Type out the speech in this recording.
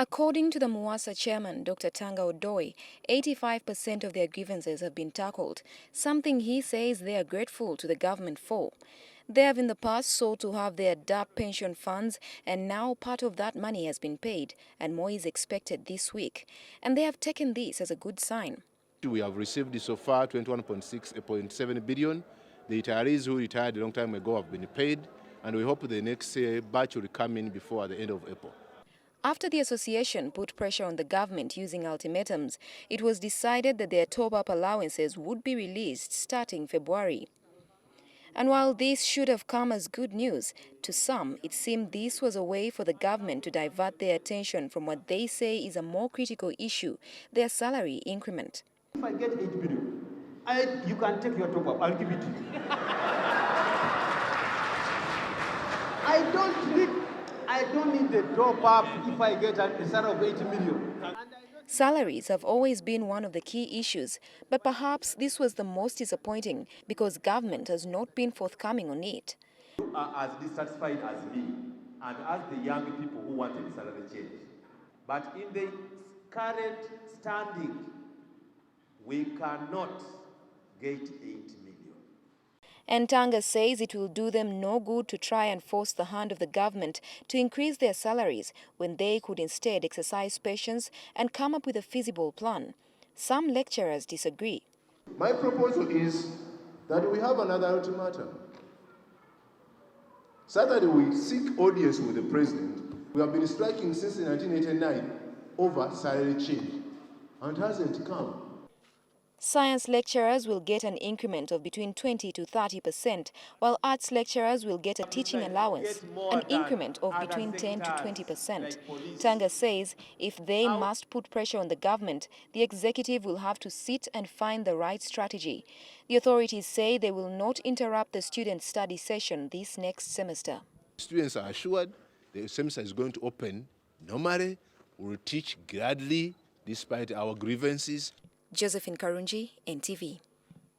According to the MUASA chairman, Dr. Tanga Odoi, 85% of their grievances have been tackled, something he says they are grateful to the government for. They have in the past sought to have their DAP pension funds, and now part of that money has been paid, and more is expected this week. And they have taken this as a good sign. We have received so far 21.7 billion. The retirees who retired a long time ago have been paid, and we hope the next batch will come in before the end of April. After the association put pressure on the government using ultimatums, it was decided that their top-up allowances would be released starting February. And while this should have come as good news, to some it seemed this was a way for the government to divert their attention from what they say is a more critical issue, their salary increment. If I get 8 billion, you can take your top-up, I'll give it to you. I don't need the top-up if I get a salary of 80 million. Salaries have always been one of the key issues, but perhaps this was the most disappointing because government has not been forthcoming on it. You are as dissatisfied as me and as the young people who wanted salary change. But in the current standing, we cannot get 8 million. And Tanga says it will do them no good to try and force the hand of the government to increase their salaries when they could instead exercise patience and come up with a feasible plan. Some lecturers disagree. My proposal is that we have another ultimatum. Saturday we seek audience with the president. We have been striking since 1989 over salary change, and it hasn't come. Science lecturers will get an increment of between 20 to 30%, while arts lecturers will get a teaching allowance, an increment of between 10 to 20%. Tanga says if they must put pressure on the government, the executive will have to sit and find the right strategy. The authorities say they will not interrupt the student study session this next semester. Students are assured the semester is going to open normally. We will teach gladly despite our grievances. Josephine Karunji, NTV.